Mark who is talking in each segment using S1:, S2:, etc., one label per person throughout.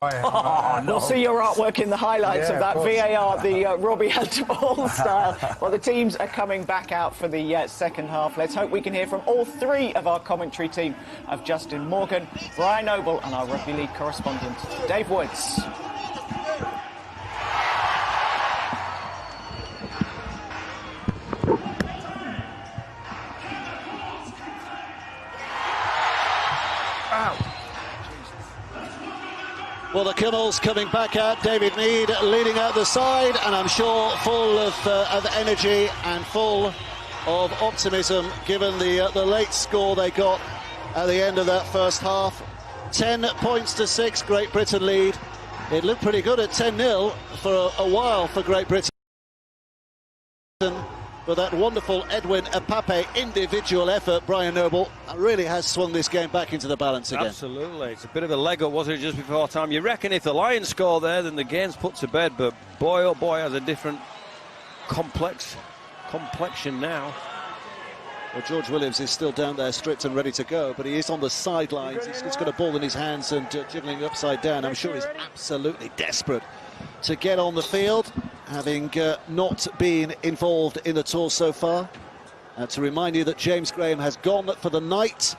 S1: We'll see your artwork in the highlights of that VAR, the Robbie handball style. Well, the teams are coming back out for the second half. Let's hope we can hear from all three of our commentary team of Justin Morgan, Brian Noble and our Rugby League correspondent, Dave Woods.
S2: Well, the Kumuls coming back out, David Mead leading out the side, and I'm sure full of energy and full of optimism given the late score they got at the end of that first half. 10 points to 6, Great Britain lead. It looked pretty good at 10-0 for a while for Great Britain. But that wonderful Edwin Apape individual effort, Brian Noble, really has swung this game back into the balance again.
S3: Absolutely. It's a bit of a leg up, wasn't it, just before time? You reckon if the Lions score there, then the game's put to bed, but boy, oh boy, has a different complexion now.
S2: Well, George Williams is still down there, stripped and ready to go, but he is on the sidelines. He's got a ball in his hands and jiggling upside down. I'm sure he's absolutely desperate to get on the field, having not been involved in the tour so far. To remind you that James Graham has gone for the night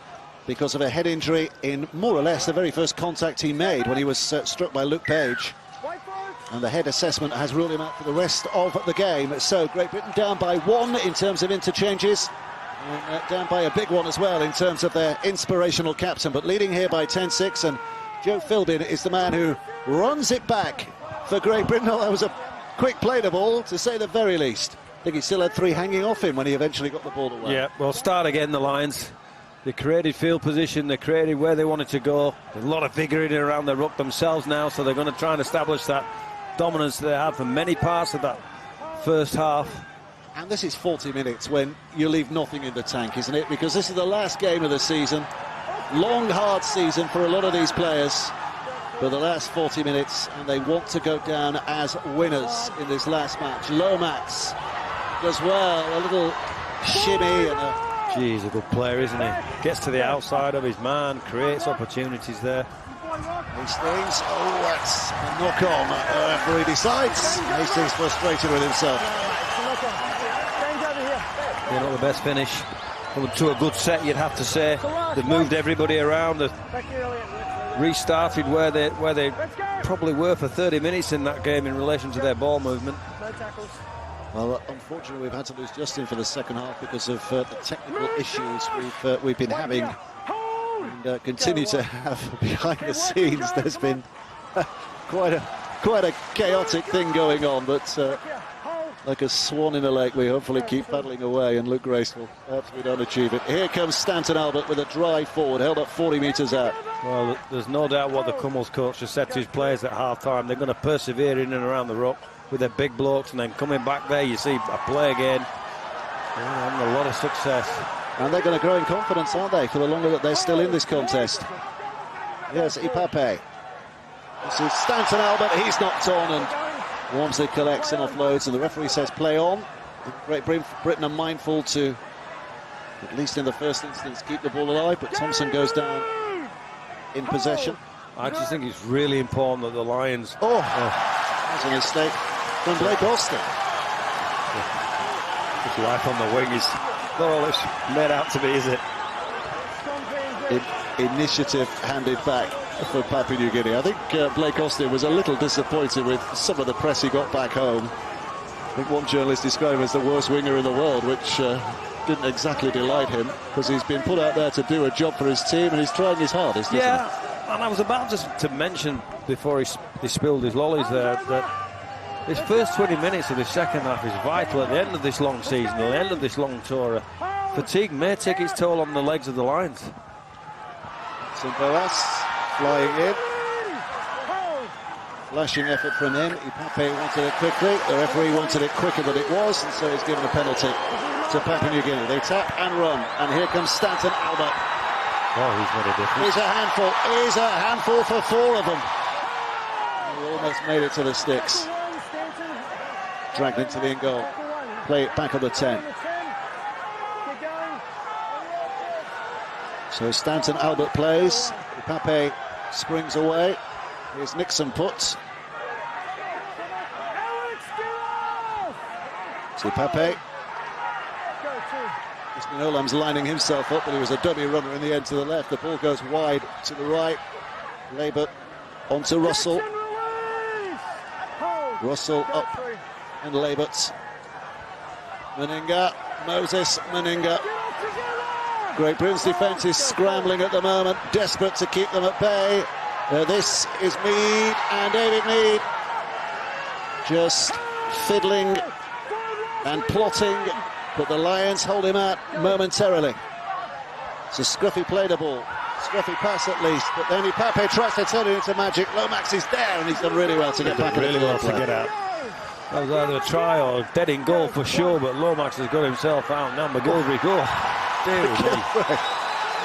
S2: because of a head injury in more or less the very first contact he made when he was struck by Luke Page. And the head assessment has ruled him out for the rest of the game. So Great Britain down by 1 in terms of interchanges. And down by a big one as well in terms of their inspirational captain, but leading here by 10-6, and Joe Philbin is the man who runs it back for Great Britain. Oh, that was a quick play the ball, to say the very least. I think he still had 3 hanging off him when he eventually got the ball away.
S3: Yeah, well, start again, the Lions. They created field position, they created where they wanted to go. There's a lot of vigour in and around the ruck themselves now, so they're going to try and establish that dominance they had for many parts of that first half.
S2: And this is 40 minutes when you leave nothing in the tank, isn't it? Because this is the last game of the season. Long, hard season for a lot of these players. For the last 40 minutes, and they want to go down as winners in this last match. Lomax does well, a little shimmy and a...
S3: He's a good player, isn't he? Gets to the outside of his man, creates opportunities there.
S2: Hastings, oh, that's a knock-on. The referee decides. Hastings frustrated with himself.
S3: Yeah, not the best finish. To a good set, you'd have to say. They've moved everybody around. They've restarted where they probably were for 30 minutes in that game in relation to their ball movement.
S2: Well, unfortunately, we've had to lose Justin for the second half because of the technical issues we've been having and continue to have behind the scenes. There's been quite a chaotic thing going on, but like a swan in a lake, we hopefully keep paddling away and look graceful. Perhaps we don't achieve it. Here comes Stanton Albert with a drive forward, held up 40 metres out.
S3: Well, there's no doubt what the Kumuls coach has said to his players at half-time. They're going to persevere in and around the ruck with their big blokes, and then coming back there, you see a play again. Having a lot of success.
S2: And they're going to grow in confidence, aren't they, for the longer that they're still in this contest. Yes, Ipape. This is Stanton Albert, he's knocked on, and Walmsley collects and offloads, and the referee says play on. Great Britain are mindful to, at least in the first instance, keep the ball alive, but Thompson goes down in possession.
S3: I just think it's really important that the Lions...
S2: That's a mistake from Blake Austin.
S3: His life on the wing is not all it's made out to be, is it?
S2: Initiative handed back for Papua New Guinea. I think Blake Austin was a little disappointed with some of the press he got back home. I think one journalist described him as the worst winger in the world, which didn't exactly delight him, because he's been put out there to do a job for his team, and he's trying his hardest, isn't he?
S3: And I was about to mention before he spilled his lollies there that this first 20 minutes of the second half is vital at the end of this long season, at the end of this long tour. Fatigue may take its toll on the legs of the Lions.
S2: So Boas flying in. Flashing effort from him. Ipape wanted it quickly. The referee wanted it quicker than it was, and so he's given a penalty to Papua New Guinea. They tap and run, and here comes Stanton Albert.
S3: Oh, he's made a difference.
S2: He's a handful. He's a handful for 4 of them. He almost made it to the sticks. Dragged into the in goal. Play it back on the 10. So Stanton Albert plays. Ipape springs away. Here's Nixon puts. See Pape. Olam's lining himself up, but he was a dummy runner in the end to the left. The ball goes wide to the right. Labert onto Russell. Russell up and Labert. Meninga, Moses Meninga. Great Britain's defence is scrambling at the moment, desperate to keep them at bay. This is Mead and David Mead just fiddling and plotting, but the Lions hold him out momentarily. So Scruffy played the ball, Scruffy pass at least, but then Pape tries to turn it into magic. Lomax is there and he's done really well to get back.
S3: Really well to get out. That was either a try or dead in goal for sure, but Lomax has got himself out. Now McGilvery goal.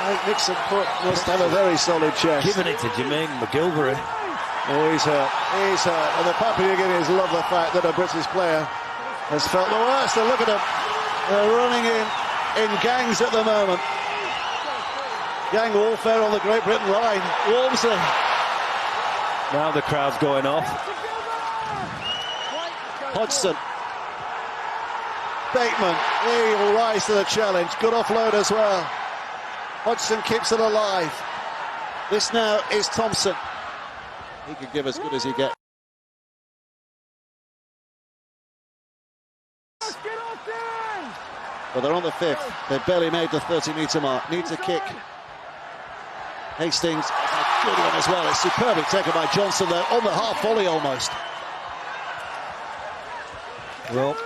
S2: I think Nixon must have a very solid chest.
S3: Giving it to Jermaine McGilvery.
S2: Oh, he's hurt. He's hurt. And the Papua New Guineans love the fact that a British player has felt the worst. And look at them. They're running in gangs at the moment. Gang warfare on the Great Britain line. Walmsley.
S3: Now the crowd's going off.
S2: Hodgson. Bateman. He will rise to the challenge. Good offload as well. Hodgson keeps it alive. This now is Thompson. He could give as good as he gets. Well, they're on the 5th. They've barely made the 30-metre mark. Needs a kick. Hastings, a good one as well. It's superbly taken by Johnson there on the half volley almost.
S3: Well,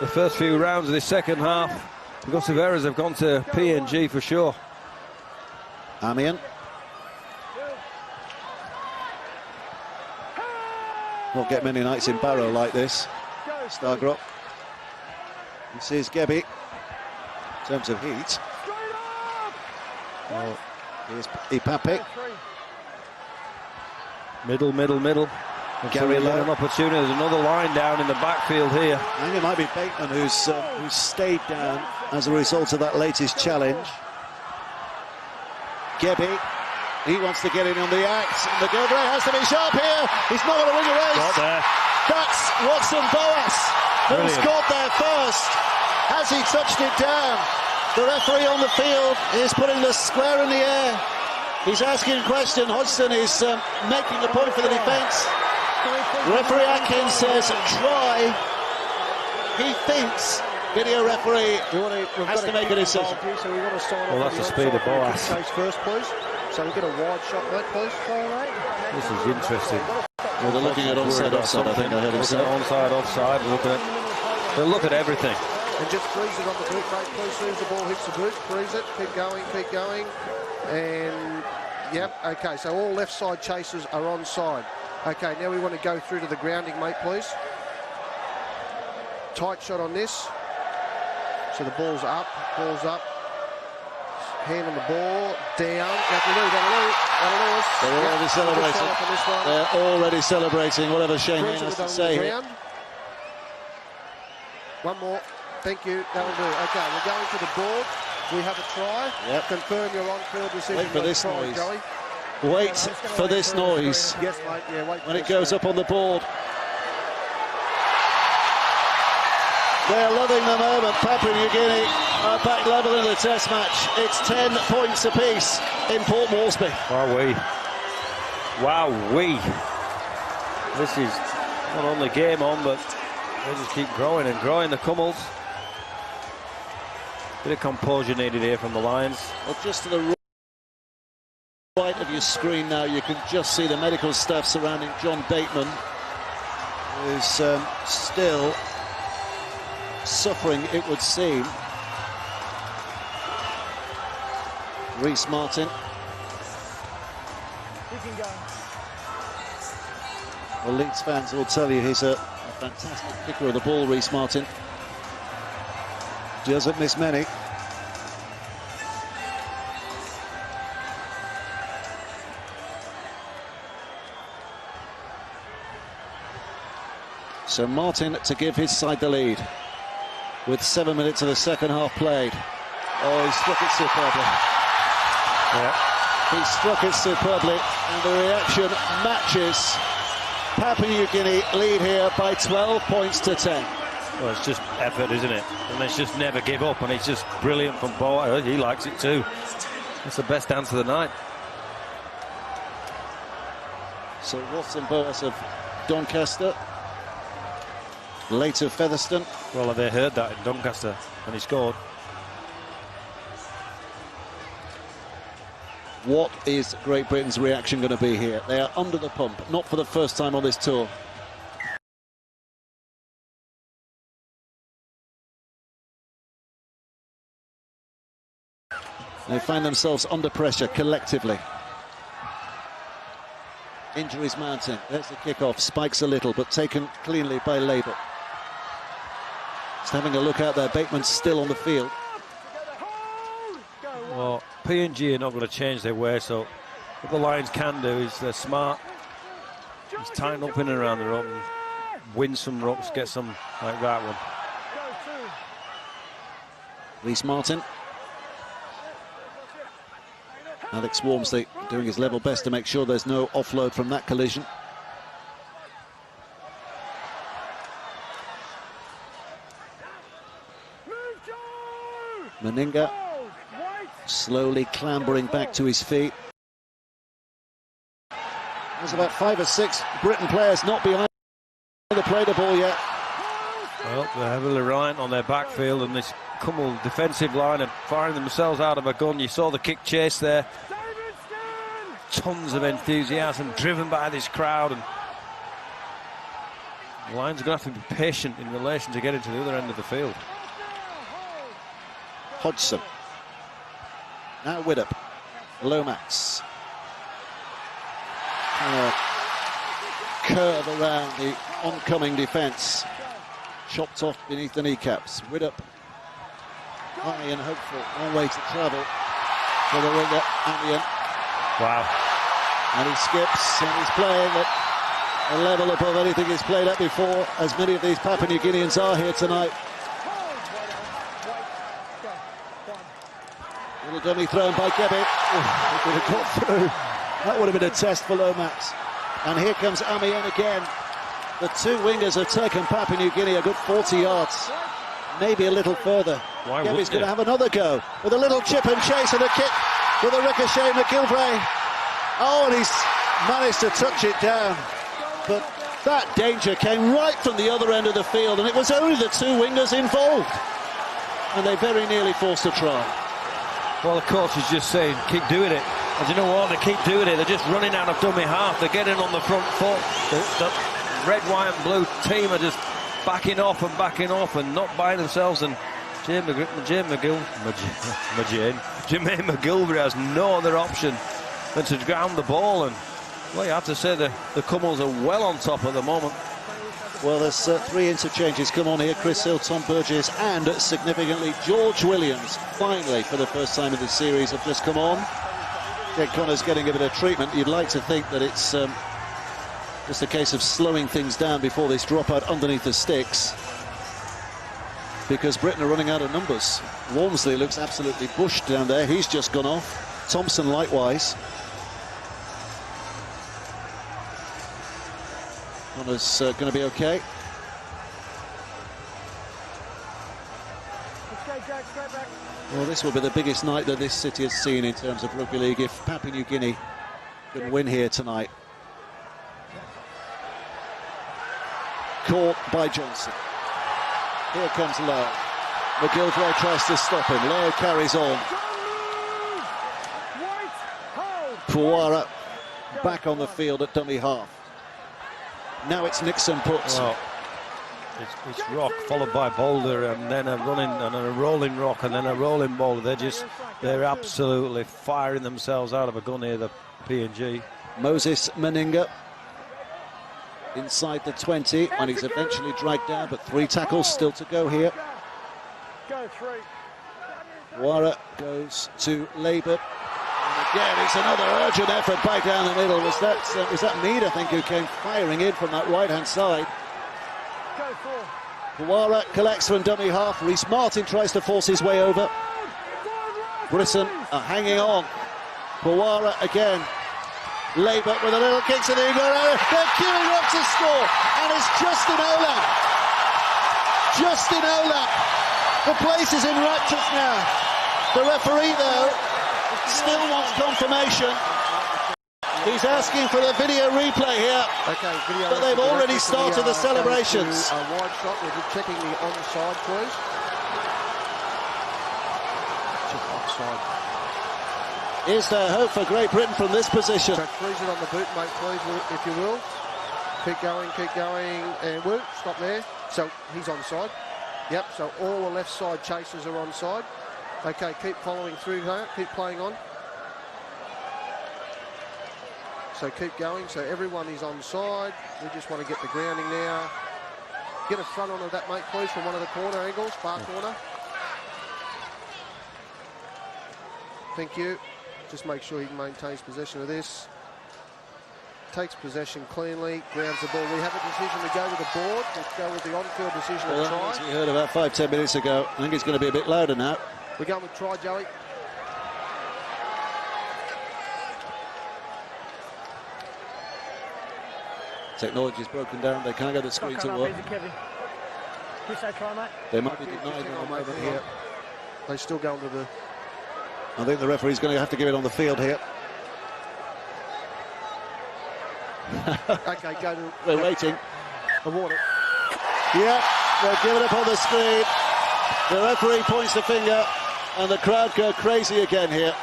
S3: the first few rounds of this second half, because of errors, have gone to PNG for sure.
S2: Amian. Won't get many nights in Barrow like this. Stargrove. This is Gebbie. In terms of heat. Well, here's Ipape.
S3: Middle. Gary Lane an opportunity. There's another line down in the backfield here.
S2: I think it might be Bateman who's stayed down as a result of that latest challenge. Gebbie, he wants to get in on the act. McGilvery has to be sharp here. He's not going to win a race.
S3: Got there.
S2: That's Watson Boas who's got there first. Has he touched it down? The referee on the field is putting the square in the air. He's asking a question. Hodgson is making the point for the defence. Referee Atkins says try. He thinks video referee has to make a decision.
S3: Well, that's the speed of Boas.
S4: First, please. So we get a wide shot, mate, please.
S3: This is interesting.
S2: Well, they're looking at onside, offside. I think I heard him say.
S3: Onside, offside. They'll look at everything.
S4: And just freeze it on the boot, mate, please. As soon as the ball hits the boot, freeze it. Keep going. And yep, okay. So all left side chasers are onside. Okay, now we want to go through to the grounding, mate, please. Tight shot on this. So the ball's up. Hand on the ball, down.
S2: They're already celebrating. They're already celebrating, whatever Shane Hayne has to say here.
S4: One more. Thank you. That'll do. Okay, we're going to the board. We have a try. Yep. Confirm your on-field decision.
S2: Wait for this noise. Joey. Wait for this noise.
S4: Yes, mate. Yeah, wait for
S2: when it goes up on the board. They're loving the moment. Papua New Guinea are back level in the test match. It's 10 points apiece in Port Moresby.
S3: Wowee. This is not only game on, but they just keep growing and growing, the Kumuls. Bit of composure needed here from the Lions.
S2: Well, just to the right of your screen now, you can just see the medical staff surrounding John Bateman, who's still suffering, it would seem. Reece Martin. Well, Leeds fans will tell you he's a fantastic kicker of the ball, Reece Martin. Doesn't miss many. So Martin to give his side the lead with 7 minutes of the second half played. Oh, he struck it superbly.
S3: Yeah.
S2: He struck it superbly, and the reaction matches. Papua New Guinea lead here by 12 points to 10.
S3: Well, it's just effort, isn't it? And it's just never give up, and it's just brilliant from Boa. He likes it too. That's the best dance of the night.
S2: So Watson Boas of Doncaster, later Featherstone.
S3: Well, they heard that in Doncaster, and he scored.
S2: What is Great Britain's reaction going to be here? They are under the pump, not for the first time on this tour. They find themselves under pressure collectively. Injuries mounting. There's the kick-off. Spikes a little, but taken cleanly by Labour. Just having a look out there. Bateman's still on the field.
S3: Well, P&G are not going to change their way, so what the Lions can do is they're smart. Just tighten up in and around the ruck and win some rucks, get some like that one.
S2: Reece Martin. Alex Walmsley doing his level best to make sure there's no offload from that collision. Meninga slowly clambering back to his feet. There's about 5 or 6 Britain players not behind the play the ball yet.
S3: Well, they're heavily reliant on their backfield, and this Kumul defensive line are firing themselves out of a gun. You saw the kick chase there. Tons of enthusiasm driven by this crowd, and the Lions are going to have to be patient in relation to getting to the other end of the field.
S2: Hodgson. Now Widdup. Lomax. Curve around the oncoming defence. Chopped off beneath the kneecaps. Widdup. High and hopeful. Long way to travel for the winger, Amian.
S3: Wow.
S2: And he skips, and he's playing at a level above anything he's played at before, as many of these Papua New Guineans are here tonight. Little dummy thrown by Gebbe. It would have got through. That would have been a test for Lomax. And here comes Amian again. The two wingers have taken Papua New Guinea a good 40 yards. Maybe a little further. Gebbe's going to have another go with a little chip and chase and a kick with a ricochet. McGilvray. Oh, and he's managed to touch it down. But that danger came right from the other end of the field, and it was only the two wingers involved. And they very nearly forced a try.
S3: Well, the coach is just saying, keep doing it. And you know what? They keep doing it. They're just running out of dummy half. They're getting on the front foot. The red, white and blue team are just backing off and not buying themselves. And Jermaine McGilvray has no other option than to ground the ball. And, well, you have to say the Kumuls are well on top at the moment.
S2: Well, there's 3 interchanges come on here. Chris Hill, Tom Burgess, and significantly George Williams, finally, for the first time in this series, have just come on. Jake Connor's getting a bit of treatment. You'd like to think that it's just a case of slowing things down before this drop out underneath the sticks, because Britain are running out of numbers. Walmsley looks absolutely bushed down there. He's just gone off. Thompson likewise. Connor's going to be okay. Well, this will be the biggest night that this city has seen in terms of rugby league if Papua New Guinea can win here tonight. Caught by Johnson. Here comes Lowe. McGilvray tries to stop him. Lowe carries on. Puara back on the field at dummy half. Now it's Nixon puts.
S3: Well, it's rock followed by boulder, and then a running and a rolling rock, and then a rolling boulder. They're absolutely firing themselves out of a gun here, the P&G.
S2: Moses Meninga inside the 20, and he's eventually dragged down, but 3 tackles still to go here. Wara goes to Labour. And again, it's another urgent effort back down the middle. Was that Mead, I think, who came firing in from that right-hand side? Wara collects from dummy half. Reece Martin tries to force his way over. Britain are hanging on. Papua again. Labour with a little kick to the They're queuing up to score, and it's Justin Olam. Justin Olam. The place is in raptures now. The referee, though, still wants confirmation. He's asking for the video replay here, but they've already started the celebrations.
S4: A wide shot. We're just checking the onside, please. Check offside.
S2: Is there hope for Great Britain from this position?
S4: So freeze it on the boot, mate, please, if you will. Keep going, and whoop, stop there. So he's onside. Yep, so all the left side chasers are onside. Okay, keep following through that, keep playing on. So keep going, so everyone is onside. We just want to get the grounding now. Get a front on of that, mate, please, from one of the corner angles, far corner. Thank you. Just make sure he maintains possession of this. Takes possession cleanly, grounds the ball. We have a decision to go with the board. Let's go with the on-field decision of try.
S2: As we heard about 5-10 minutes ago. I think it's going to be a bit louder now.
S4: We're going with try, Joey.
S2: Technology's broken down. They can't get the screen to work. They might be denied at the moment here.
S4: They still going to the...
S2: I think the referee's going to have to give it on the field here.
S4: Okay, go to...
S2: We're waiting.
S4: Award it.
S2: Yeah, they're giving up on the screen. The referee points the finger, and the crowd go crazy again here.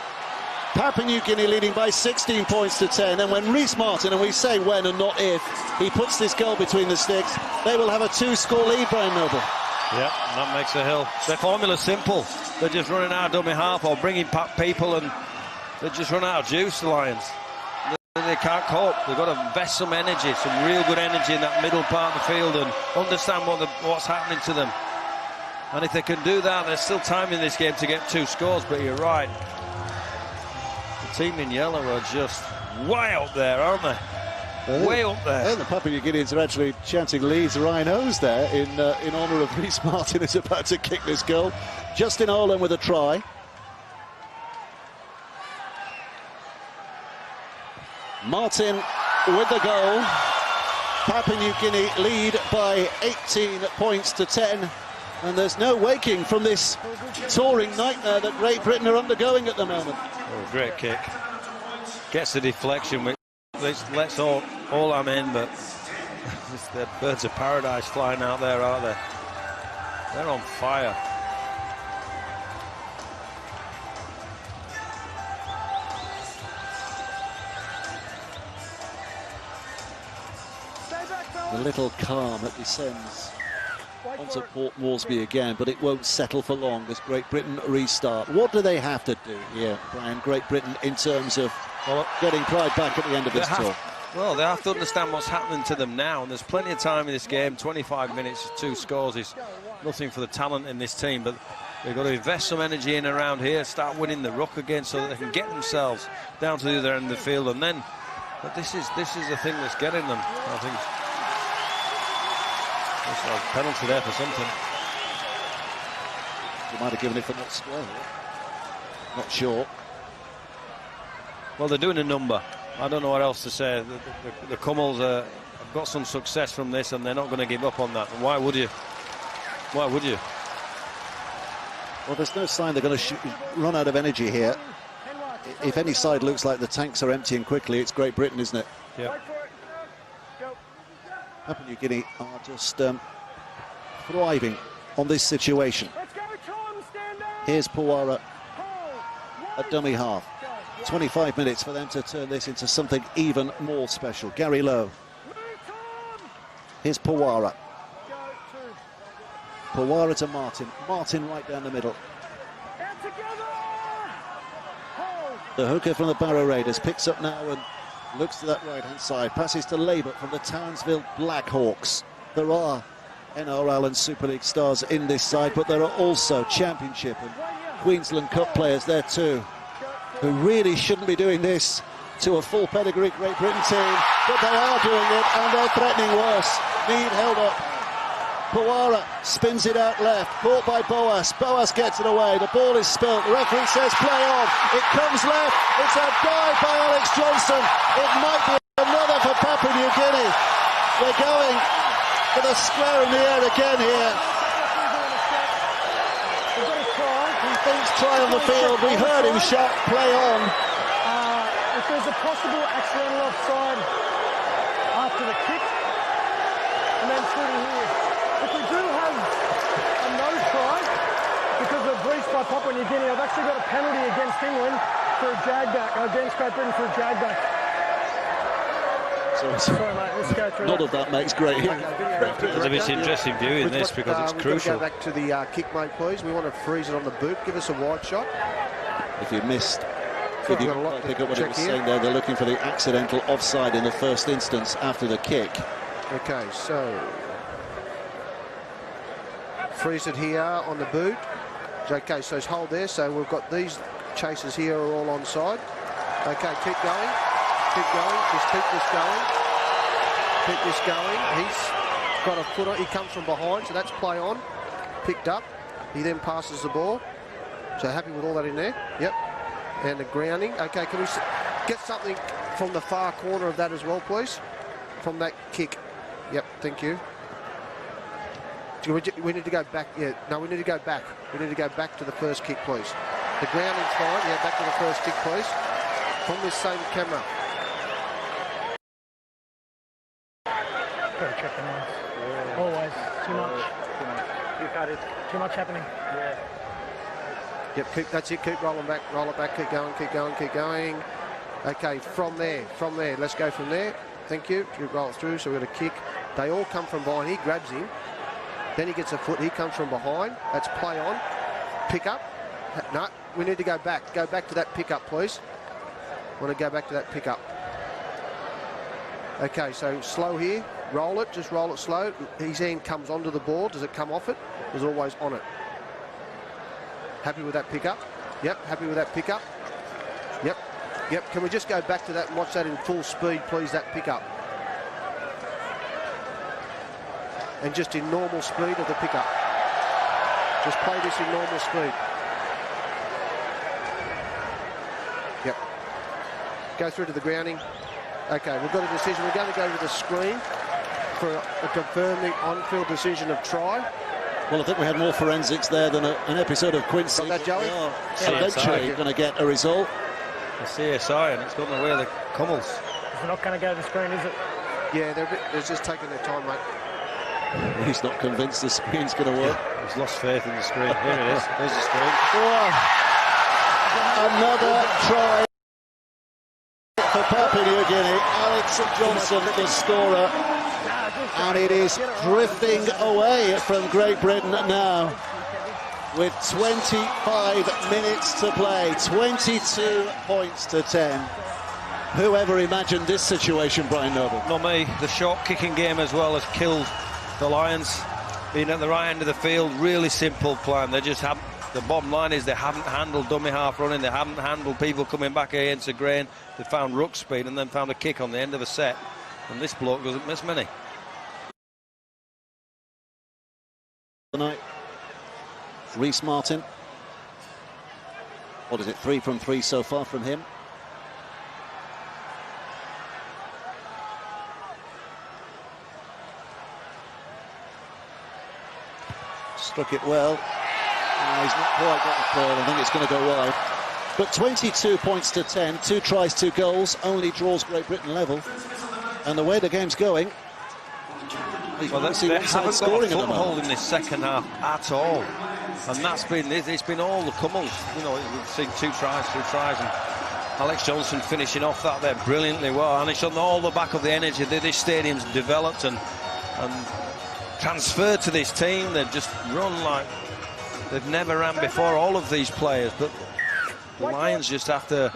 S2: Papua New Guinea leading by 16 points to 10, and when Rhys Martin, and we say when and not if, he puts this goal between the sticks, they will have a 2-score lead, Brian Noble.
S3: Yeah, that makes a hill. Their formula's simple. They're just running out of dummy half or bringing back people, and they just run out of juice, the Lions. They can't cope. They've got to invest some energy, some real good energy in that middle part of the field, and understand what's happening to them. And if they can do that, there's still time in this game to get 2 scores, but you're right. The team in yellow are just way up there, aren't they? Way up there.
S2: And the Papua New Guineans are actually chanting Leeds Rhinos there in honour of Rhys Martin, who's about to kick this goal. Justin Olam with a try. Martin with the goal. Papua New Guinea lead by 18 points to 10. And there's no waking from this touring nightmare that Great Britain are undergoing at the moment.
S3: Oh, great kick. Gets the deflection, which lets all I'm in, but the birds of paradise flying out there, aren't they? They're on fire.
S2: A little calm that descends onto Port Moresby again, but it won't settle for long as Great Britain restart. What do they have to do here, Brian, Great Britain, in terms of getting pride back at the end of this tour?
S3: Well, they have to understand what's happening to them now, and there's plenty of time in this game. 25 minutes, 2 scores is nothing for the talent in this team, but they've got to invest some energy in around here, start winning the ruck again so that they can get themselves down to the other end of the field, and then, but this is the thing that's getting them, I think. There's a penalty there for something.
S2: They might have given it for not square. Not sure.
S3: Well, they're doing a number. I don't know what else to say. The Kumuls have got some success from this, and they're not going to give up on that. And why would you? Why would you?
S2: Well, there's no sign they're going to run out of energy here. If any side looks like the tanks are emptying quickly, it's Great Britain, isn't it?
S3: Yeah.
S2: Papua New Guinea are just thriving on this situation. Here's Pawara at dummy half. 25 minutes for them to turn this into something even more special. Gary Lowe. Here's Pawara. Pawara to Martin. Martin right down the middle. The hooker from the Barrow Raiders picks up now and looks to that right-hand side. Passes to Labour from the Townsville Blackhawks. There are NRL and Super League stars in this side, but there are also Championship and Queensland Cup players there too, who really shouldn't be doing this to a full pedigree Great Britain team, but they are doing it, and they're threatening worse. Mead held up. Puara spins it out left, caught by Boas. Boas gets it away, the ball is spilt. The referee says play on. It comes left, it's a dive by Alex Johnson. It might be another for Papua New Guinea. We're going for the square in the air again here. He thinks try on the field. We heard him shout play on.
S5: If there's a possible accidental offside after the kick, and then through to here. If we do have a no try because of breach by Papua New Guinea, I've actually got a penalty against England for a jag-back, against Great Britain for a jag-back. Sorry, mate, let's go through
S2: None of that makes great.
S3: It's interesting viewing this because it's crucial.
S4: We've got to go back to the kick, mate, please. We want to freeze it on the boot. Give us a wide shot.
S2: If you missed, if you pick up what it was saying there, they're looking for the accidental offside in the first instance after the kick.
S4: Okay, so freeze it here on the boot. Okay, so it's hold there. So we've got these chasers here are all onside. Okay, keep going. Keep going. Just keep this going. Keep this going. He's got a foot on. He comes from behind, so that's play on. Picked up. He then passes the ball. So happy with all that in there. Yep. And the grounding. Okay, can we get something from the far corner of that as well, please? From that kick. Yep, thank you. We need to go back. Yeah, no, we need to go back. We need to go back to the first kick, please. The grounding's fine. Yeah, back to the first kick, please. From this same camera.
S5: Got to check the noise. Yeah. Always. Too much. Too much happening. Yeah.
S4: Yep, that's it. Keep rolling back. Roll it back. Keep going. Keep going. Keep going. Okay, from there. Let's go from there. Thank you. Roll it through. So we've got a kick. They all come from behind. He grabs him. Then he gets a foot. He comes from behind. That's play on. Pick up. No, we need to go back. Go back to that pickup, please. Want to go back to that pickup. Okay, so slow here. Roll it. Just roll it slow. His hand comes onto the ball. Does it come off it? Is always on it. Happy with that pickup? Yep. Happy with that pickup? Yep. Yep. Can we just go back to that and watch that in full speed, please, that pickup? And just in normal speed of the pickup. Just play this in normal speed. Yep. Go through to the grounding. Okay, we've got a decision. We're going to go to the screen for a confirming on-field decision of try.
S2: Well, I think we had more forensics there than an episode of Quincy.
S4: Got that, Joey?
S2: Eventually going to get a result.
S3: The CSI, and it's gone the way of the Kumuls.
S5: It's not going to go to the screen, is it?
S4: Yeah, they're just taking their time, mate.
S2: He's not convinced the screen's going to work.
S3: He's lost faith in the screen. Here it is. There's the screen.
S2: Oh, another try for Papua New Guinea. Alex Johnson, the scorer. And it is drifting away from Great Britain now. With 25 minutes to play. 22 points to 10. Whoever imagined this situation, Brian Noble?
S3: Not me. The short kicking game as well has killed the Lions. Being at the right end of the field, really simple plan. They just have. The bottom line is they haven't handled dummy half running. They haven't handled people coming back against the grain. They found ruck speed and then found a kick on the end of a set. And this bloke doesn't miss many.
S2: Tonight, Reece Martin. What is it? 3 from 3 so far from him. Struck it well. He's not quite got the ball. I think it's going to go wide. But 22 points to 10, 2 tries, 2 goals, only draws Great Britain level. And the way the game's going,
S3: well, they haven't got a foothold in this second half at all. And that's been, it's been all the Kumuls. You know, we've seen 2 tries, and Alex Johnson finishing off that there brilliantly well. And it's on all the back of the energy that this stadium's developed and transferred to this team. They've just run like they've never ran before, all of these players. But the Lions just have to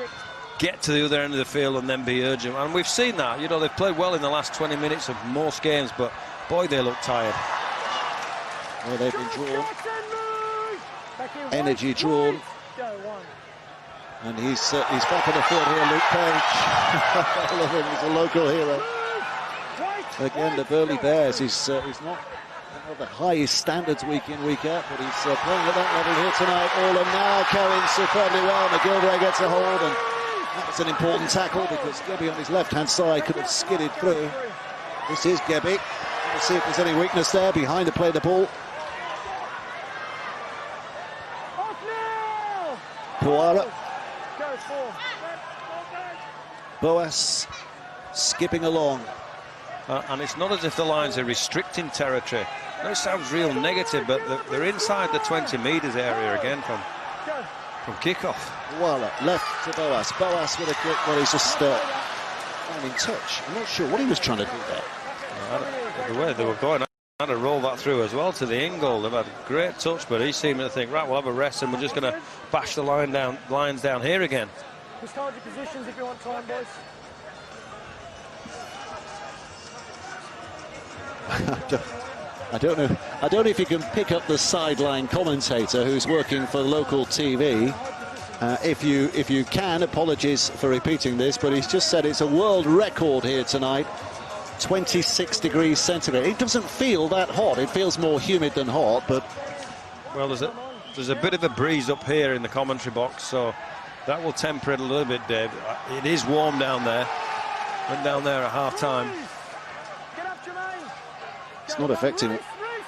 S3: get to the other end of the field and then be urgent. And we've seen that. You know, they've played well in the last 20 minutes of most games, but boy, they look tired.
S2: Well, they've been drawn. Energy drawn. And he's back on the field here, Luke Page. I love him, he's a local hero. Again, the Burley Bears, he's not the highest standards week in, week out, but he's playing at that level here tonight. All and now carrying superbly well. McGilvray gets a hold, and that was an important tackle because Gebby on his left-hand side could have skidded through. This is Gebby. Let's see if there's any weakness there behind the play of the ball. Puara. Boas skipping along.
S3: And it's not as if the Lions are restricting territory. No, it sounds real negative, but they're inside the 20 metres area again from kick-off.
S2: Puara left to Boas. Boas with a kick. Well, he's just in touch. I'm not sure what he was trying to do there.
S3: The way they were going, I had to roll that through as well to the in goal. They've had a great touch, but he seemed to think, right, we'll have a rest and we're just going to bash the Lions down here again.
S5: Just hold your positions if you want time, boys.
S2: I don't know if you can pick up the sideline commentator who's working for local TV. If you can, apologies for repeating this, but he's just said it's a world record here tonight. 26 degrees centigrade. It doesn't feel that hot. It feels more humid than hot, but
S3: well, there's a bit of a breeze up here in the commentary box, so that will temper it a little bit, Dave. It is warm down there. Went down there at half-time.
S2: It's not affecting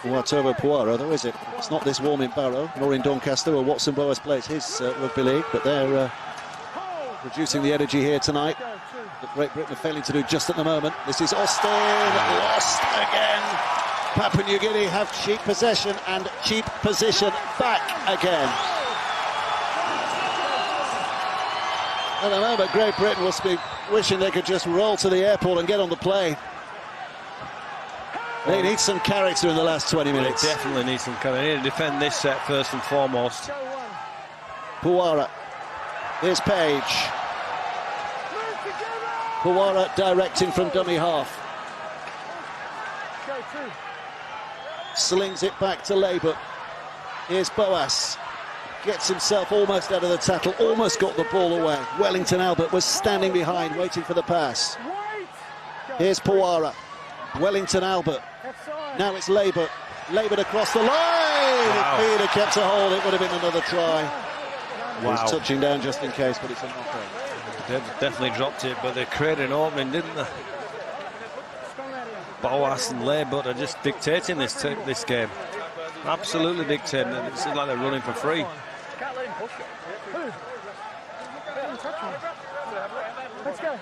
S2: Watovo Puara, though, is it? It's not this warm in Barrow, nor in Doncaster, where Watson Boas plays his rugby league, but they're producing the energy here tonight that Great Britain are failing to do just at the moment. This is Austin, lost again. Papua New Guinea have cheap possession and cheap position back again. At the moment, Great Britain will be wishing they could just roll to the airport and get on the plane. They need some character in the last 20 minutes.
S3: They definitely need some character. They need to defend this set first and foremost.
S2: Puara. Here's Page. Puara directing from dummy half. Slings it back to Labour. Here's Boas. Gets himself almost out of the tackle. Almost got the ball away. Wellington Albert was standing behind, waiting for the pass. Here's Puara. Wellington Albert. Now it's Labour. Labour across the line.
S3: Wow.
S2: If he'd have kept a hold, it would have been another try.
S3: Wow.
S2: He's touching down just in case, but it's a knockout.
S3: They definitely dropped it, but they created an opening, didn't they? Boas and Labour are just dictating this game. Absolutely dictating it. It seems like they're running for free.
S5: Let's go.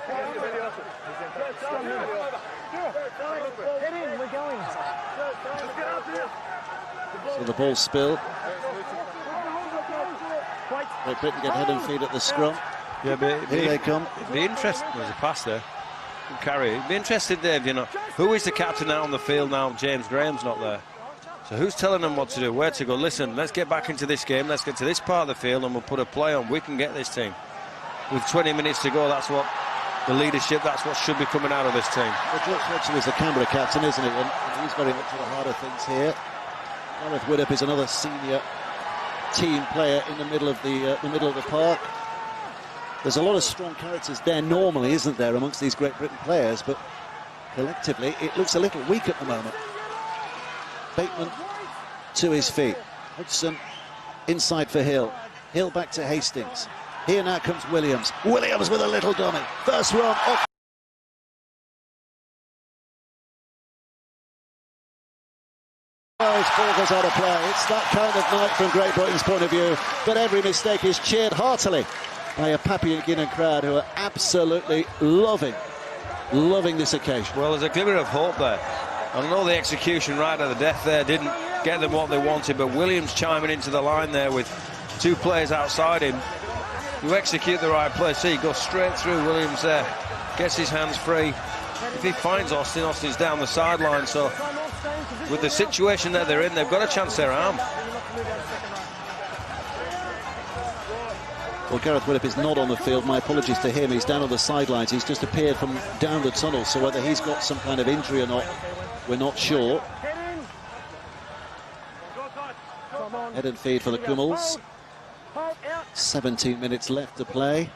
S5: Get in, we're going.
S2: So the ball spill. Great Britain get head and feet at the scrum.
S3: Yeah, but
S2: Here they come.
S3: It'd be interesting. There's a pass there. Carry. It'd be interesting, Dave, you know, who is the captain out on the field now? James Graham's not there. So who's telling them what to do, where to go? Listen, let's get back into this game. Let's get to this part of the field and we'll put a play on. We can get this team. With 20 minutes to go, that's what the leadership, that's what should be coming out of this team.
S2: Well, George Hodgson is the Canberra captain, isn't he? And he's very much at the heart of things here. Gareth Widdop is another senior team player in the middle of the park. There's a lot of strong characters there normally, isn't there, amongst these Great Britain players, but collectively it looks a little weak at the moment. Bateman to his feet. Hodgson inside for Hill. Hill back to Hastings. Here now comes Williams. Williams with a little dummy. First run off. His ball goes out of play. It's that kind of night from Great Britain's point of view, but every mistake is cheered heartily by a Papua New Guinea crowd who are absolutely loving this occasion.
S3: Well, there's a glimmer of hope there. I know the execution right at the death there didn't get them what they wanted, but Williams chiming into the line there with two players outside him. You execute the right play, see, he goes straight through Williams there, gets his hands free. If he finds Austin, Austin's down the sideline, so with the situation that they're in, they've got a chance their arm.
S2: Well, Gareth Widdop is not on the field. My apologies to him. He's down on the sidelines. He's just appeared from down the tunnel, so whether he's got some kind of injury or not, we're not sure. Head and feed for the Kumuls. 17 minutes left to play.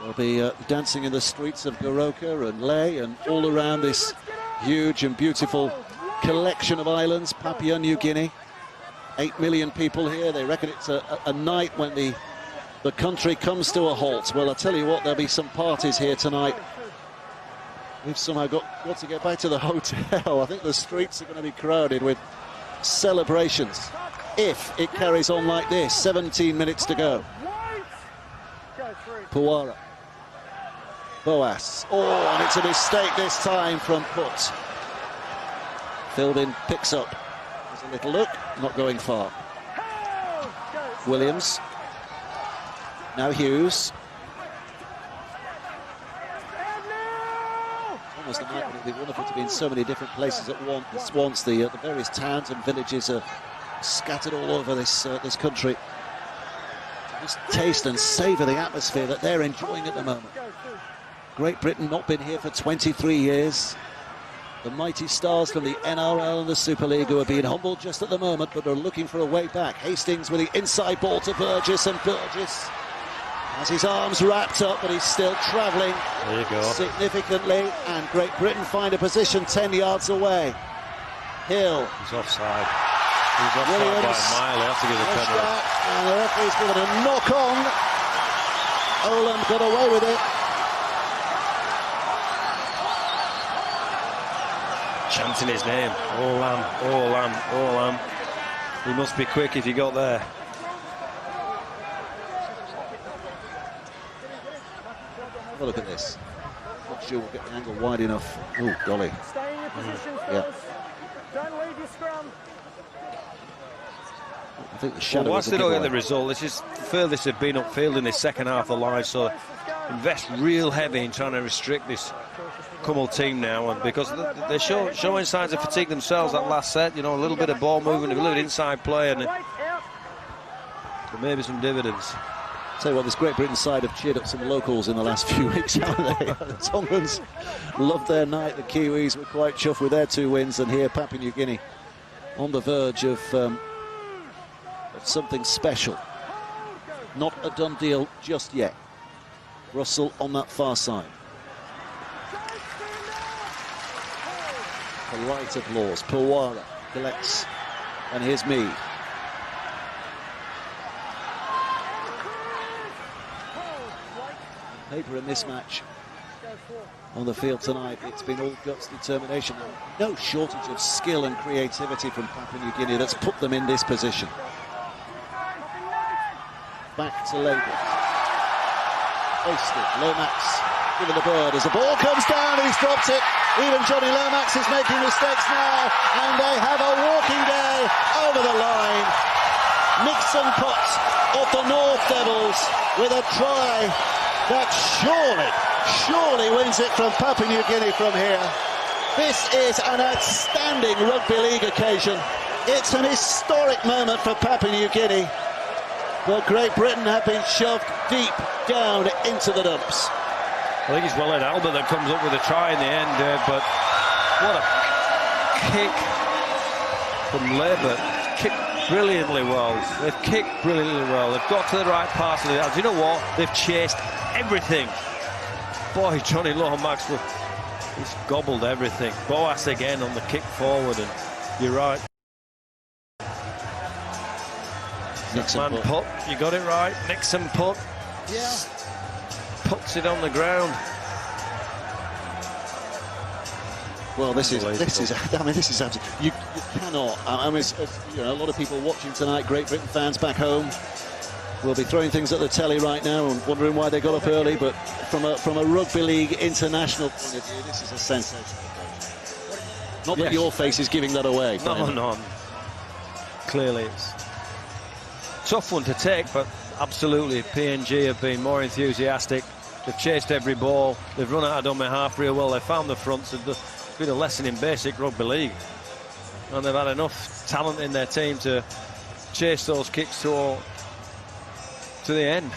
S2: They'll be dancing in the streets of Goroka and Leh and all around this huge and beautiful collection of islands, Papua New Guinea. 8 million people here. They reckon it's a night when the country comes to a halt. Well, I'll tell you what, there'll be some parties here tonight. We've somehow got to get back to the hotel. I think the streets are going to be crowded with celebrations if it carries on like this. 17 minutes to go. Puara. Boas. Oh, and it's a mistake this time from Put. Philbin picks up. There's a little look, not going far. Williams. Now Hughes. Almost a night when it'd be wonderful to be in so many different places at once. The various towns and villages are scattered all over this country. Just taste and savour the atmosphere that they're enjoying at the moment. Great Britain not been here for 23 years. The mighty stars from the NRL and the Super League who are being humbled just at the moment, but are looking for a way back. Hastings with the inside ball to Burgess, and Burgess has his arms wrapped up, but he's still travelling significantly, and Great Britain find a position 10 yards away. Hill.
S3: He's offside. He's offside by a mile. They have to give the penalty.
S2: And the referee's given a knock on. Olam got away with it.
S3: Chanting his name. Olam, Olam, Olam. He must be quick if he got there.
S2: Have a look at this. Not sure we'll get the angle wide enough. Oh, golly.
S5: Stay in your positions,
S2: Yeah.
S5: fellas. Don't leave your scrum.
S2: I think the shadow.
S3: Whilst they don't get the result, this is the furthest they've been upfield in this second half of the line, so invest real heavy in trying to restrict this Kumul team now, and because they're showing signs of fatigue themselves. That last set, you know, a little bit of ball movement, a little bit inside play, and there may be some dividends.
S2: Tell you what, this Great Britain side have cheered up some locals in the last few weeks, haven't they? The Tongans loved their night. The Kiwis were quite chuffed with their 2 wins, and here Papua New Guinea on the verge of something special. Not a done deal just yet. Russell on that far side. Polite applause. Puara collects, and here's Mead. Paper in this match on the field tonight, it's been all guts, determination, no shortage of skill and creativity from Papua New Guinea that's put them in this position. Back to Labour. Wasted. Lomax given the bird as the ball comes down and he's dropped it. Even Johnny Lomax is making mistakes now, and they have a walking day over the line. Nixon Potts of the North Devils with a try that surely wins it from Papua New Guinea from here. This is an outstanding rugby league occasion. It's an historic moment for Papua New Guinea. But Great Britain have been shoved deep down into the dumps.
S3: I think it's Willard Albert that comes up with a try in the end, but what a kick from Labour. Kicked brilliantly well. They've kicked brilliantly well. They've got to the right part of the yard. Do you know what? They've chased everything. Boy, Johnny Lomax, he's gobbled everything. Boas again on the kick forward, and you're right.
S2: Nixon
S3: Man put, you got it right. Nixon put.
S2: Yeah.
S3: Puts it on the ground.
S2: Well, this is absolutely, you cannot. I mean, you know, a lot of people watching tonight, Great Britain fans back home, will be throwing things at the telly right now and wondering why they got up early. But from a rugby league international point of view, this is a sensation. Not that your face is giving that away.
S3: No. Clearly, it's a tough one to take, but absolutely, PNG have been more enthusiastic. They've chased every ball. They've run out of dummy half real well. They found the fronts. It's been a lesson in basic rugby league. And they've had enough talent in their team to chase those kicks to the end.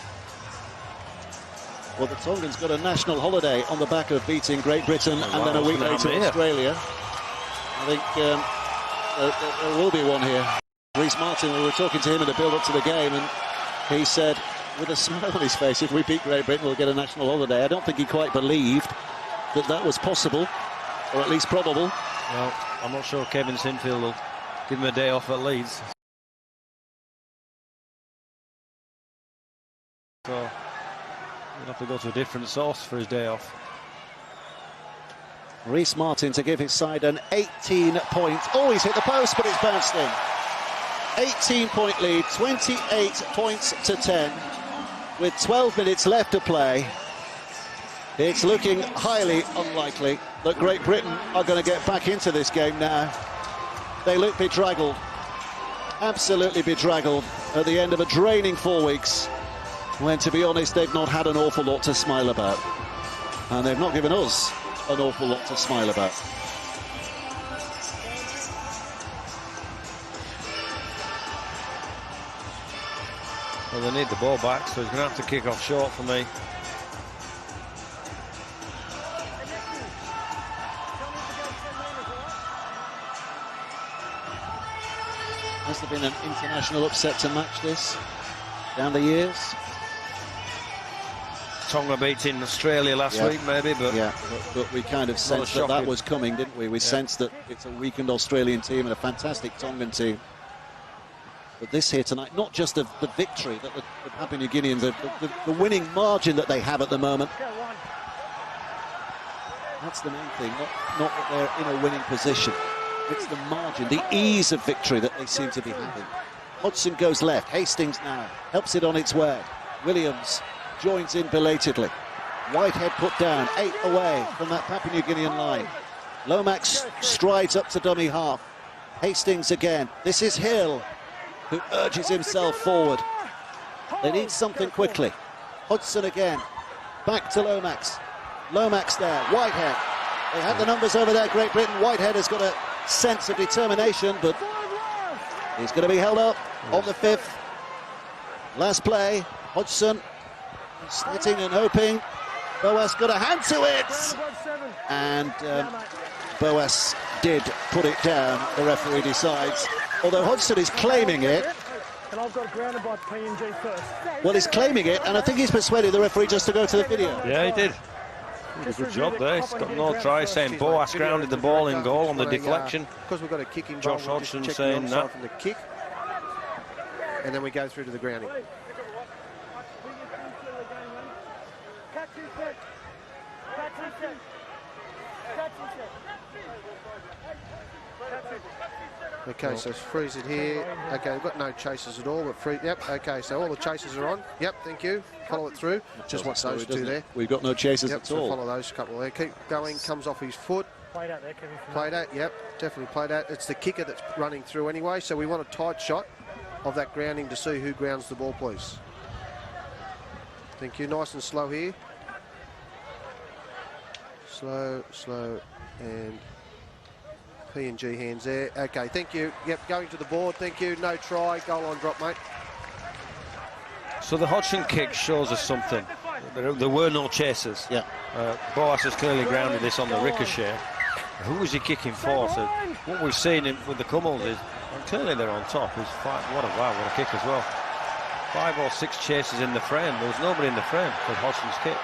S2: Well, the Tongans got a national holiday on the back of beating Great Britain, and then a week later Australia. I think there will be one here. Rhys Martin, we were talking to him in the build-up to the game, and he said, with a smile on his face, if we beat Great Britain, we'll get a national holiday. I don't think he quite believed that was possible, or at least probable.
S3: Well, I'm not sure Kevin Sinfield will give him a day off at Leeds. So he'll have to go to a different source for his day off.
S2: Reece Martin to give his side an 18-point. Oh, he's hit the post, but it's bounced in. 18-point lead, 28 points to 10, with 12 minutes left to play. It's looking highly unlikely that Great Britain are going to get back into this game now. They look bedraggled, absolutely bedraggled at the end of a draining 4 weeks, when, to be honest, they've not had an awful lot to smile about. And they've not given us an awful lot to smile about.
S3: Well, they need the ball back, so he's going to have to kick off short for me.
S2: Has there been an international upset to match this down the years?
S3: Tonga beating Australia last week, maybe, but
S2: but we kind of sensed that was coming, didn't we? We sensed that it's a weakened Australian team and a fantastic Tongan team. But this here tonight, not just the victory that the Papua New Guineans, the winning margin that they have at the moment. That's the main thing, not that they're in a winning position. It's the margin, the ease of victory that they seem to be having. Hodgson goes left, Hastings now helps it on its way. Williams joins in belatedly. Whitehead put down, 8 away from that Papua New Guinean line. Lomax strides up to dummy half. Hastings again. This is Hill, who urges himself forward. They need something quickly. Hodgson again. Back to Lomax. Lomax there. Whitehead. They have the numbers over there, Great Britain. Whitehead has got a sense of determination, but he's going to be held up on the 5th. Last play. Hodgson sitting and hoping. Boas got a hand to it. And Boas did put it down, the referee decides. Although Hodgson is claiming it.
S5: And I've got grounded by PNG first.
S2: Well, he's claiming it, and I think he's persuaded the referee just to go to the video.
S3: Yeah, he did. Good job there. He's got no try, saying Boas grounded the ball in goal on the deflection.
S4: Because we've got a kick in.
S3: Josh Hodgson saying that.
S4: From the kick. And then we go through to the grounding. Okay, so freeze it here. Okay, we've got no chasers at all, but free. Yep. Okay, so all the chasers are on. Yep. Thank you. Follow it through. Just watch those two there.
S2: We've got no chasers at all.
S4: Follow those couple there. Keep going. Comes off his foot.
S5: Played out there, Kevin.
S4: Played out. Yep. Definitely played out. It's the kicker that's running through anyway. So we want a tight shot of that grounding to see who grounds the ball, please. Thank you. Nice and slow here. Slow, slow, and PNG hands there. Okay, thank you. Yep, going to the board. Thank you. No try. Goal line drop, mate.
S3: So the Hodgson kick shows us something. There were no chasers.
S2: Yeah.
S3: Boas has clearly grounded this on the ricochet. Who was he kicking for? So what we've seen with the Kumuls is, and clearly they're on top. Is what a kick as well. 5 or 6 chasers in the frame. There was nobody in the frame for Hodgson's kick.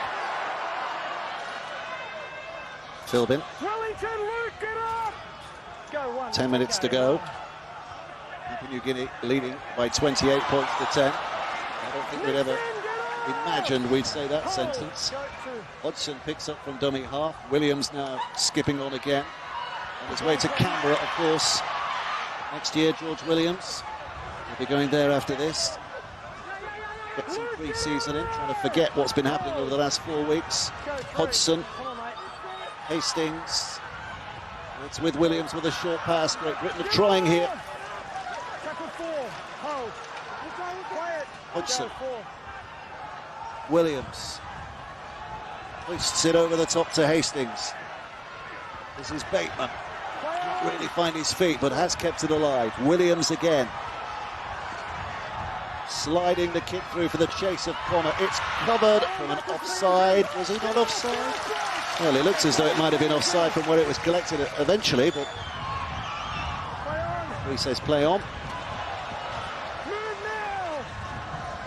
S2: Philbin. 10 minutes to go. Papua New Guinea leading by 28 points to 10. I don't think we'd ever imagined we'd say that sentence. Hodgson picks up from dummy half. Williams now skipping on again. On his way to Canberra, of course. Next year, George Williams will be going there after this. Get some pre-season in, trying to forget what's been happening over the last 4 weeks. Hodgson, Hastings. It's with Williams with a short pass. Great Britain are trying here. Hodgson. Williams. Hoists it over the top to Hastings. This is Bateman. Can't really find his feet, but has kept it alive. Williams again. Sliding the kick through for the chase of Connor. It's covered from an offside. Was he not offside? Well, it looks as though it might have been offside from where it was collected eventually, but he says play on.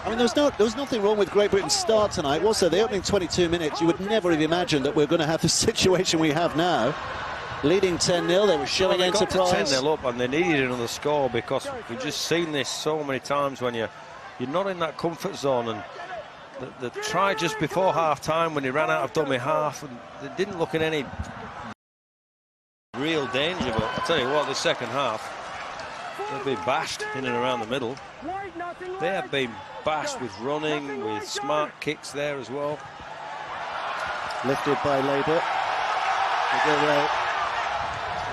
S2: I mean, there was nothing wrong with Great Britain's start tonight, was there? The opening 22 minutes, you would never have imagined that we're going to have the situation we have now. Leading 10-0, they were showing enterprise.
S3: They got to 10-0 up and they needed another score, because we've just seen this so many times when you're not in that comfort zone. And the try just before half-time when he ran out of dummy half, and they didn't look in any real danger. But I tell you what, the second half, they've been bashed in and around the middle. They have been bashed with running, with smart kicks there as well.
S2: Lifted by Labour.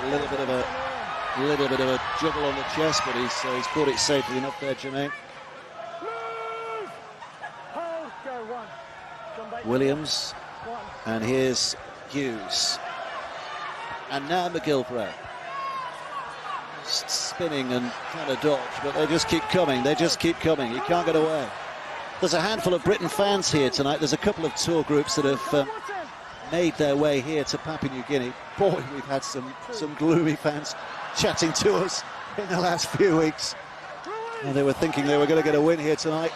S2: A little bit of a juggle on the chest, but he's caught it safely enough there, Jermaine. Williams, and here's Hughes, and now McGilvray. Spinning and trying to dodge, but they just keep coming. He can't get away. There's a handful of Britain fans here tonight. There's a couple of tour groups that have made their way here to Papua New Guinea. Boy, we've had some gloomy fans chatting to us in the last few weeks. And they were thinking they were going to get a win here tonight.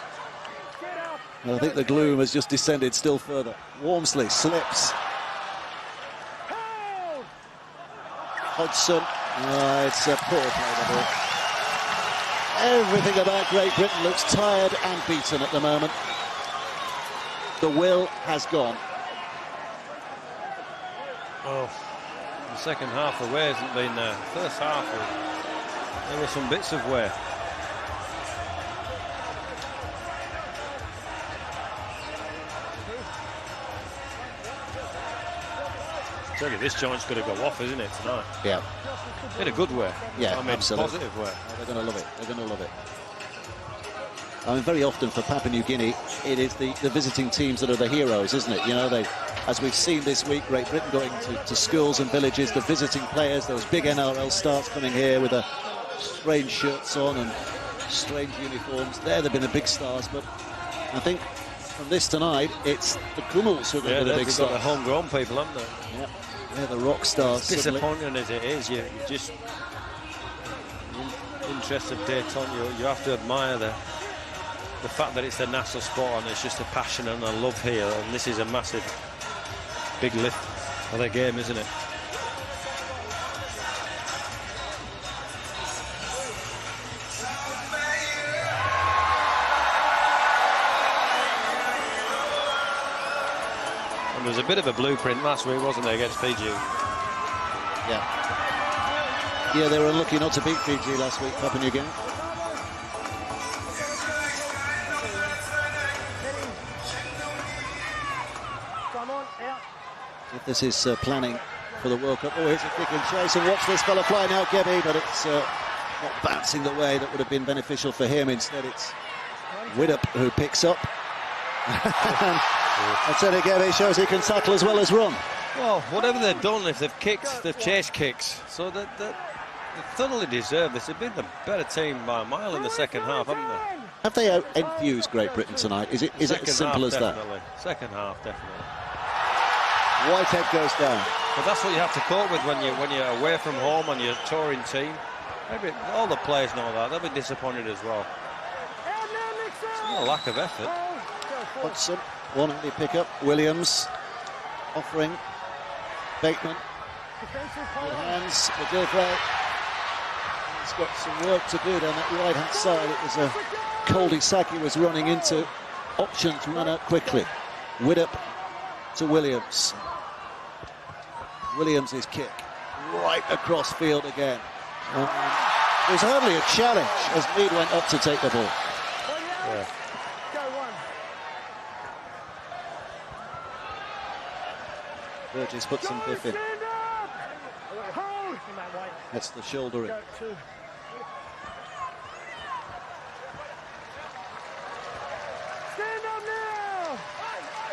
S2: And I think the gloom has just descended still further. Walmsley slips. Hodgson. It's a poor play, the ball. Everything about Great Britain looks tired and beaten at the moment. The will has gone.
S3: Oh, the second half the wear hasn't been there. First half, there were some bits of wear. I tell you, this joint's going to go off, isn't it, tonight?
S2: Yeah.
S3: In a good way.
S2: Yeah,
S3: I mean,
S2: absolutely.
S3: Positive way.
S2: Oh, they're going to love it. They're going to love it. I mean, very often for Papua New Guinea, it is the visiting teams that are the heroes, isn't it? You know, as we've seen this week, Great Britain going to schools and villages, the visiting players, those big NRL stars coming here with strange shirts on and strange uniforms. They've been the big stars, but I think from this tonight, it's the Kumuls who are going to be the big stars.
S3: They've got the homegrown people, haven't they?
S2: Yeah, they're the rock stars.
S3: Disappointing as it is, you just, in interest of Dayton, you have to admire the fact that it's the national sport and it's just a passion and a love here, and this is a massive, big lift for their game, isn't it? And there was a bit of a blueprint last week, wasn't there, against Fiji?
S2: Yeah. Yeah, they were unlucky not to beat Fiji last week, Papua New Guinea. If this is planning for the World Cup. Oh, here's a kick and chase, and watch this fella fly now, Gebby, but it's not bouncing the way that would have been beneficial for him. Instead, it's Widdop who picks up. I tell you, Gebby shows he can tackle as well as run.
S3: Well, whatever they've done, if they've kicked, they've chased kicks. So they thoroughly deserve this. They've been the better team by a mile in the second half, haven't they?
S2: Have they out-enthused Great Britain tonight? Is it as simple as that?
S3: Second half, definitely.
S2: Whitehead goes down.
S3: But that's what you have to cope with when you're away from home and you're a touring team. Maybe all the players know that. They'll be disappointed as well. It's not a lack of effort.
S2: Hodgson, one-handed pickup. Williams offering. Bateman. Good hands. McGilvray. He's got some work to do down that right-hand side. It was a cul-de-sac he was running into. Options run out quickly. Widdop to Williams. Williams' kick right across field again. It was hardly a challenge as Mead went up to take the ball.
S3: Yeah.
S2: Burgess put some biff in. That's the shouldering.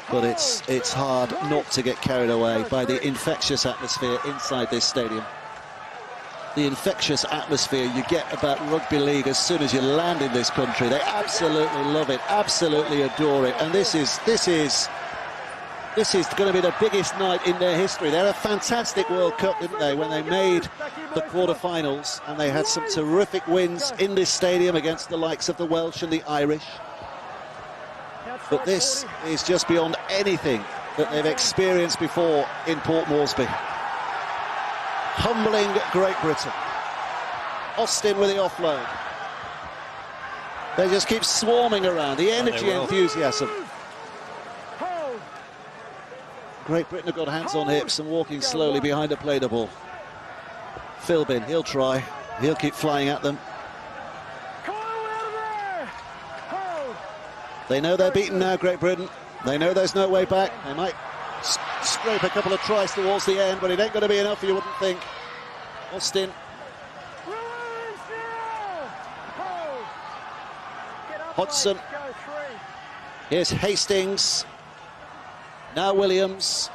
S2: But it's hard not to get carried away by the infectious atmosphere inside this stadium. The infectious atmosphere you get about rugby league as soon as you land in this country. They absolutely love it, absolutely adore it. And this is going to be the biggest night in their history. They had a fantastic World Cup, didn't they, when they made the quarterfinals, and they had some terrific wins in this stadium against the likes of the Welsh and the Irish. But this is just beyond anything that they've experienced before in Port Moresby. humbling Great Britain. Austin with the offload. They just keep swarming around. The energy, enthusiasm. Great Britain have got hands on hips and walking slowly behind to play the ball. Philbin, he'll try. He'll keep flying at them. They know they're beaten now, Great Britain. They know there's no way back. They might scrape a couple of tries towards the end, but it ain't going to be enough, you wouldn't think. Austin. Hodgson. Here's Hastings. Now Williams.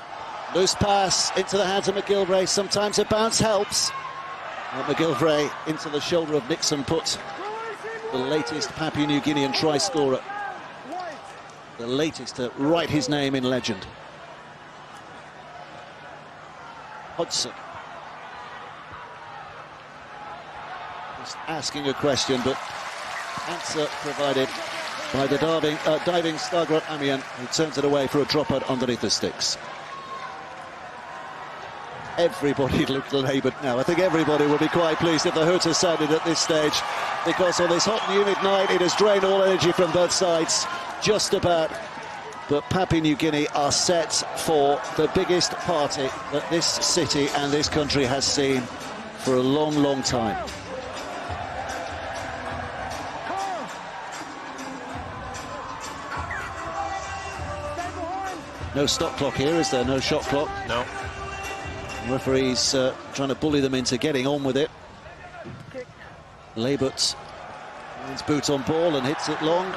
S2: Loose pass into the hands of McGilvray. Sometimes a bounce helps. And McGilvray into the shoulder of Nixon put the latest Papua New Guinean try scorer. The latest to write his name in legend. Hodgson. Just asking a question, but answer provided by the diving Stagrot Amian, who turns it away for a dropout underneath the sticks. Everybody looked laboured now. I think everybody will be quite pleased if the hooter sounded at this stage, because on this hot and humid night it has drained all energy from both sides, just about. But Papua New Guinea are set for the biggest party that this city and this country has seen for a long, long time. No stop clock here, is there? No shot clock?
S3: No.
S2: The referee's trying to bully them into getting on with it. Labut his boot on ball and hits it long.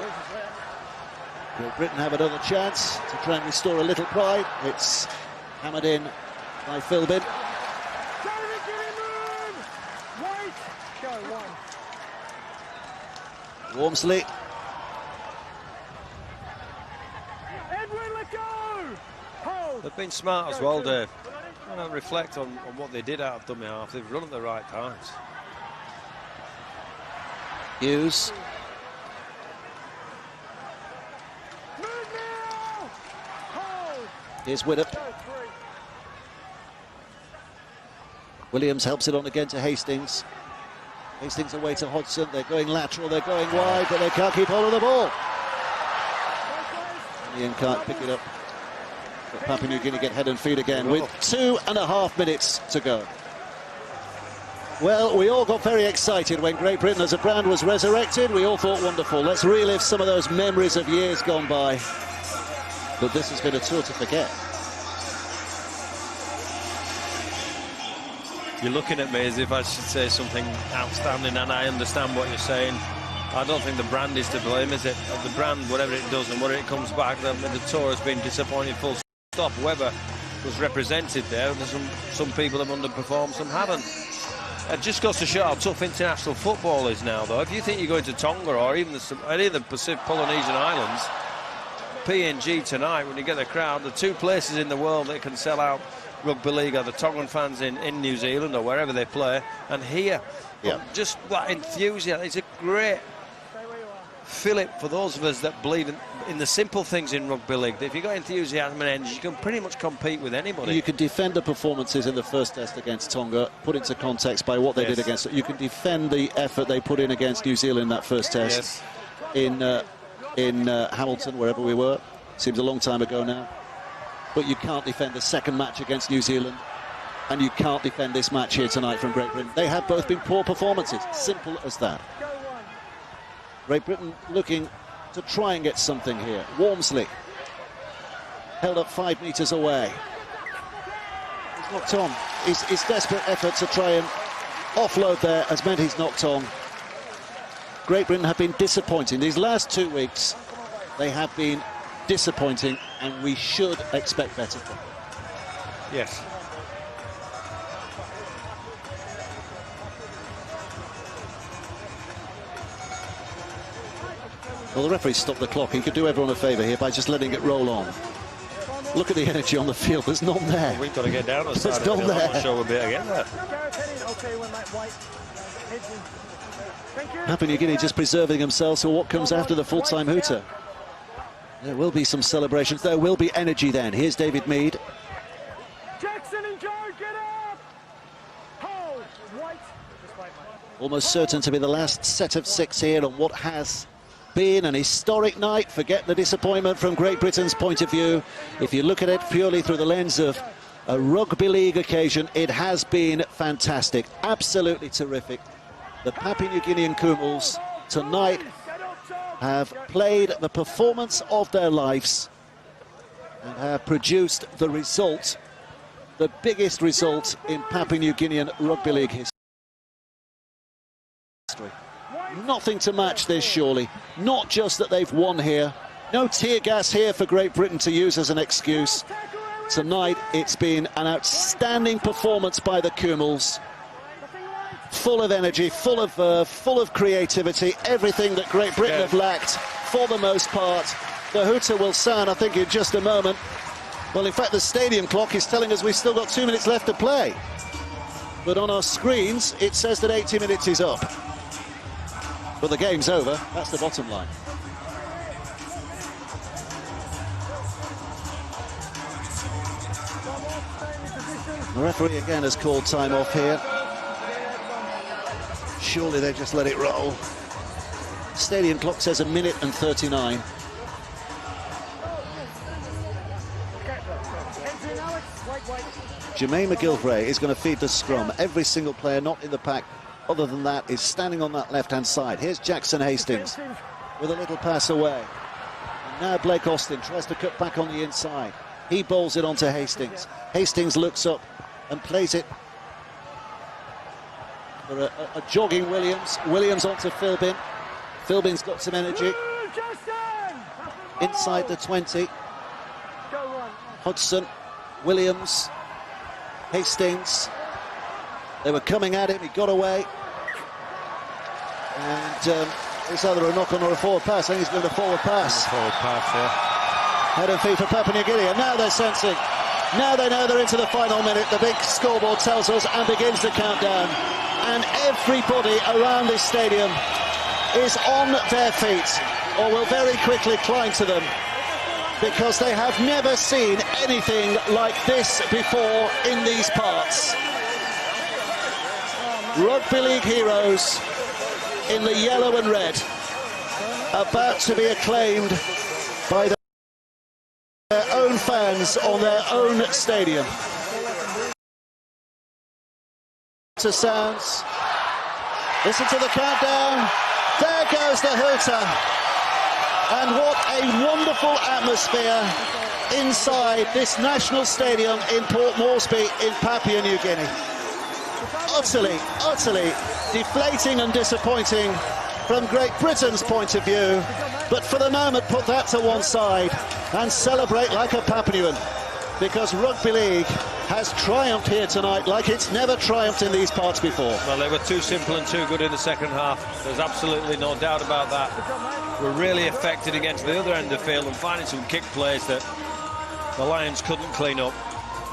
S2: Great Britain have another chance to try and restore a little pride. It's hammered in by Philbin. Wormsley.
S3: They've been smart as well, Dave. When I reflect on what they did out of dummy half, they've run at the right times.
S2: Hughes. Here's Widdop. Williams helps it on again to Hastings. Hastings away to Hodgson. They're going lateral, they're going wide, but they can't keep hold of the ball. Ian can't pick it up. But Papua New Guinea get head and feet again with 2.5 minutes to go. Well, we all got very excited when Great Britain as a brand was resurrected. We all thought wonderful. Let's relive some of those memories of years gone by. But this has been a tour to forget.
S3: You're looking at me as if I should say something outstanding, and I understand what you're saying. I don't think the brand is to blame, is it? The brand, whatever it does and whatever it comes back, the tour has been disappointing, full stop. Whoever was represented there, there's some people have underperformed, some haven't. It just goes to show how tough international football is now, though. If you think you're going to Tonga or even any of the Pacific Polynesian islands, PNG tonight, when you get the crowd, the two places in the world that can sell out rugby league are the Tongan fans in New Zealand or wherever they play, and here, just that enthusiasm. It's a great fillip for those of us that believe in the simple things in rugby league. If you've got enthusiasm and energy, you can pretty much compete with anybody.
S2: You can defend the performances in the first test against Tonga, put into context by what they did against it. You can defend the effort they put in against New Zealand that first test in Hamilton, wherever we were. Seems a long time ago now. But you can't defend the second match against New Zealand, and you can't defend this match here tonight from Great Britain. They have both been poor performances, simple as that. Great Britain looking to try and get something here. Wormsley held up 5 metres away. He's knocked on. His desperate effort to try and offload there has meant he's knocked on. Great Britain have been disappointing. These last 2 weeks, they have been disappointing, and we should expect better from them.
S3: Yes.
S2: Well, the referee stopped the clock. He could do everyone a favour here by just letting it roll on. Look at the energy on the field. There's none there.
S3: Well, we've got to get down the side.
S2: There's none there.
S3: I'm not sure we'll be able to get there.
S2: Papua New Guinea just preserving themselves for what comes after the full-time hooter. There will be some celebrations. There will be energy then. Here's David Mead.
S5: Jackson and Joe, get up!
S2: Almost certain to be the last set of 6 here on what has been an historic night. Forget the disappointment from Great Britain's point of view. If you look at it purely through the lens of a rugby league occasion, it has been fantastic, absolutely terrific. The Papua New Guinean Kumuls tonight have played the performance of their lives and have produced the result, the biggest result in Papua New Guinean rugby league history. Nothing to match this, surely. Not just that they've won here. No tear gas here for Great Britain to use as an excuse. Tonight, it's been an outstanding performance by the Kumuls. Full of energy, full of verve, full of creativity. Everything that Great Britain have lacked, for the most part. The hooter will sound, I think, in just a moment. Well, in fact, the stadium clock is telling us we've still got 2 minutes left to play. But on our screens, it says that 80 minutes is up. But the game's over, that's the bottom line. The referee again has called time off here. Surely they just let it roll. Stadium clock says 1 minute and 39. Jermaine McGilvray is going to feed the scrum. Every single player not in the pack other than that is standing on that left-hand side. Here's Jackson Hastings with a little pass away. And now Blake Austin tries to cut back on the inside. He bowls it onto Hastings. Hastings looks up and plays it for a jogging Williams. Williams onto Philbin. Philbin's got some energy. Inside the 20. Hudson, Williams, Hastings. They were coming at him, he got away. And it's either a knock-on or a forward pass. I think he's going to forward pass.
S3: Forward pass, yeah.
S2: Head and feet for Papua New Guinea, and now they're sensing. Now they know they're into the final minute. The big scoreboard tells us and begins the countdown. And everybody around this stadium is on their feet, or will very quickly climb to them, because they have never seen anything like this before in these parts. Rugby league heroes in the yellow and red, about to be acclaimed by their own fans on their own stadium. To sounds. Listen to the countdown. There goes the hooter. And what a wonderful atmosphere inside this national stadium in Port Moresby in Papua New Guinea. Utterly deflating and disappointing from Great Britain's point of view, but for the moment put that to one side and celebrate like a Papuan, because rugby league has triumphed here tonight like it's never triumphed in these parts before.
S3: Well, they were too simple and too good in the second half. There's absolutely no doubt about that. We're really affected against the other end of the field and finding some kick plays that the Lions couldn't clean up.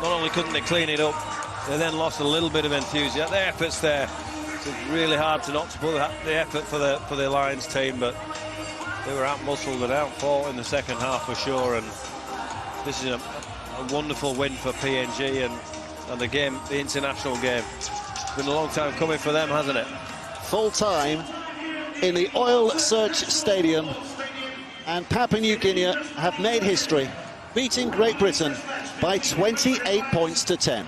S3: Not only couldn't they clean it up, they then lost a little bit of enthusiasm. The effort's there. It's really hard to not to put the effort for the Lions team, but they were out-muscled and out-fought in the second half for sure. And this is a wonderful win for PNG and the game, the international game. It's been a long time coming for them, hasn't it?
S2: Full time in the Oil Search Stadium, and Papua New Guinea have made history, beating Great Britain by 28 points to 10.